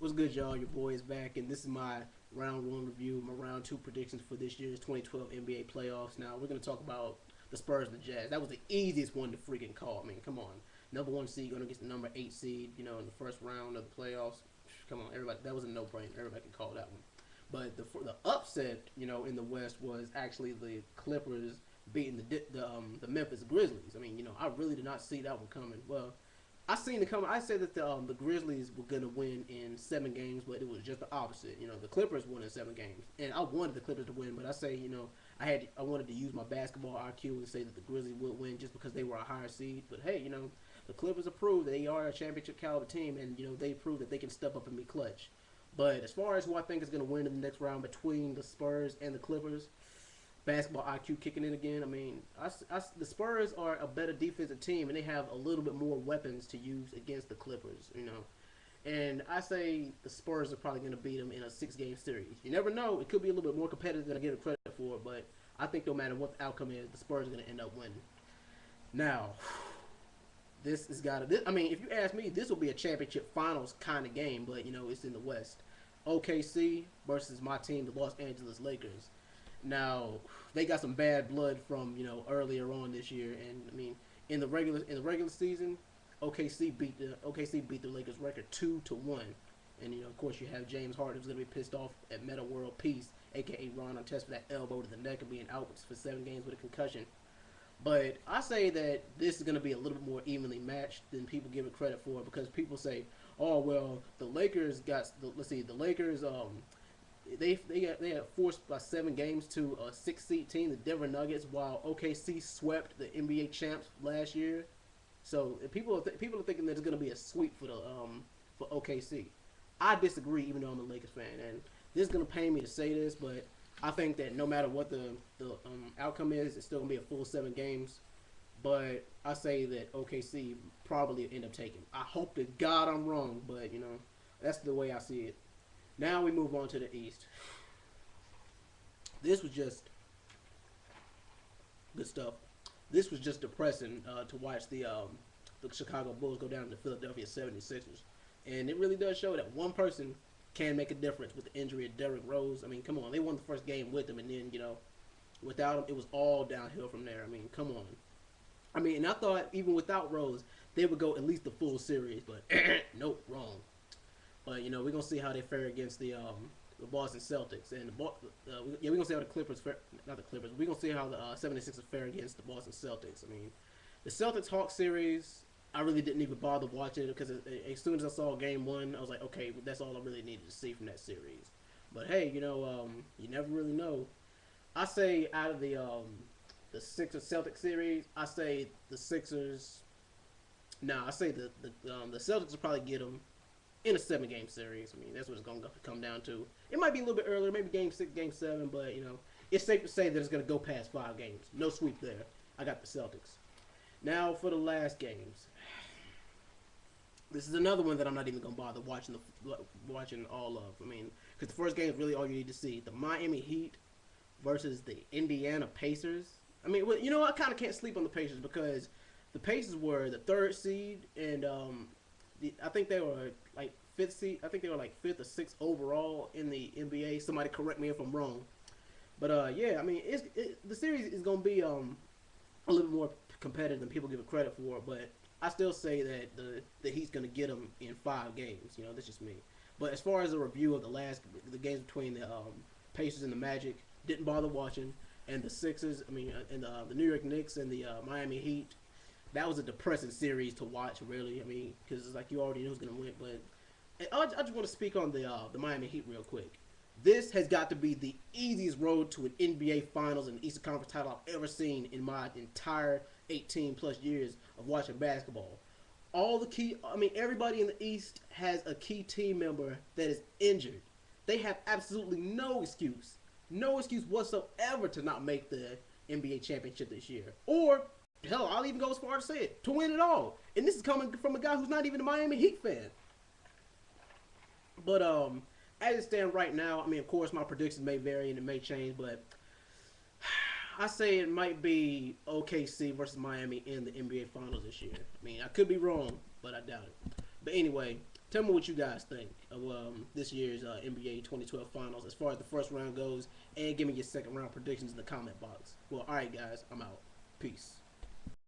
What's good, y'all? Your boy is back, and this is my round one review, my round two predictions for this year's 2012 NBA playoffs. Now, we're going to talk about the Spurs and the Jazz. That was the easiest one to freaking call. I mean, come on. Number one seed going against the number eight seed, in the first round of the playoffs. Come on, everybody. That was a no-brainer. Everybody can call that one. But the upset, in the West was actually the Clippers beating the Memphis Grizzlies. I mean, I really did not see that one coming. Well, I seen it coming. I said that the Grizzlies were gonna win in 7 games, but it was just the opposite. The Clippers won in 7 games, and I wanted the Clippers to win. But I say, I wanted to use my basketball IQ and say that the Grizzlies would win just because they were a higher seed. But hey, the Clippers have proved that they are a championship caliber team, and they proved that they can step up and be clutch. But as far as who I think is gonna win in the next round between the Spurs and the Clippers, basketball IQ kicking in again. I mean, the Spurs are a better defensive team, and they have a little bit more weapons to use against the Clippers, And I say the Spurs are probably going to beat them in a 6-game series. You never know. It could be a little bit more competitive than I give it credit for, but I think no matter what the outcome is, the Spurs are going to end up winning. Now, this has got to... I mean, if you ask me, this will be a championship finals kind of game, but, it's in the West. OKC versus my team, the Los Angeles Lakers. Now, they got some bad blood from earlier on this year, and I mean in the regular season, OKC beat the Lakers record 2-1, and of course you have James Harden who's gonna be pissed off at Meta World Peace, aka Ron Artest, for that elbow to the neck and being out for 7 games with a concussion. But I say that this is gonna be a little bit more evenly matched than people give it credit for, because people say, oh well, the Lakers got the Lakers They had forced by 7 games to a 6-seed team, the Denver Nuggets, while OKC swept the NBA champs last year. So people are thinking that it's going to be a sweep for OKC. I disagree, even though I'm a Lakers fan, and this is going to pain me to say this, but I think that no matter what the outcome is, it's still going to be a full 7 games. But I say that OKC probably end up taking. I hope to God I'm wrong, but that's the way I see it. Now we move on to the East. This was just good stuff. This was just depressing to watch the Chicago Bulls go down to the Philadelphia 76ers. And it really does show that one person can make a difference with the injury of Derrick Rose. I mean, come on. They won the first game with him, and then, without him, it was all downhill from there. I mean, come on. I mean, and I thought even without Rose, they would go at least the full series, but nope, wrong. But we're gonna see how they fare against the Boston Celtics, and we're gonna see how the Clippers fare, not the Clippers. We're gonna see how the 76ers fare against the Boston Celtics. I mean, the Celtics Hawks series, I really didn't even bother watching it because as soon as I saw Game 1, I was like, okay, that's all I really needed to see from that series. But hey, you never really know. I say out of the Sixers Celtics series, I say the Sixers. I say the Celtics will probably get them in a 7-game series. I mean, that's what it's going to come down to. It might be a little bit earlier, maybe Game 6, Game 7, but, it's safe to say that it's going to go past 5 games. No sweep there. I got the Celtics. Now for the last games. This is another one that I'm not even going to bother watching all of. I mean, because the first game is really all you need to see. The Miami Heat versus the Indiana Pacers. I mean, I kind of can't sleep on the Pacers because the Pacers were the 3rd seed, and I think they were like 5th seed. I think they were like 5th or 6th overall in the NBA. Somebody correct me if I'm wrong. But yeah, I mean, the series is gonna be a little more competitive than people give it credit for. But I still say that the Heat's gonna get them in 5 games. That's just me. But as far as a review of the games between the Pacers and the Magic, didn't bother watching, and the Sixers. I mean, and the New York Knicks and the Miami Heat. That was a depressing series to watch, really. I mean, because it's like you already knew who's going to win. But I just want to speak on the Miami Heat real quick. This has got to be the easiest road to an NBA Finals and Eastern Conference title I've ever seen in my entire 18-plus years of watching basketball. Everybody in the East has a key team member that is injured. They have absolutely no excuse whatsoever to not make the NBA championship this year. Or hell, I'll even go as far as to say it, to win it all. And this is coming from a guy who's not even a Miami Heat fan. But as it stands right now, I mean, of course, my predictions may vary and it may change, but I say it might be OKC versus Miami in the NBA Finals this year. I mean, I could be wrong, but I doubt it. But anyway, Tell me what you guys think of this year's NBA 2012 Finals as far as the first round goes, and give me your second round predictions in the comment box. Well, all right, guys, I'm out. Peace.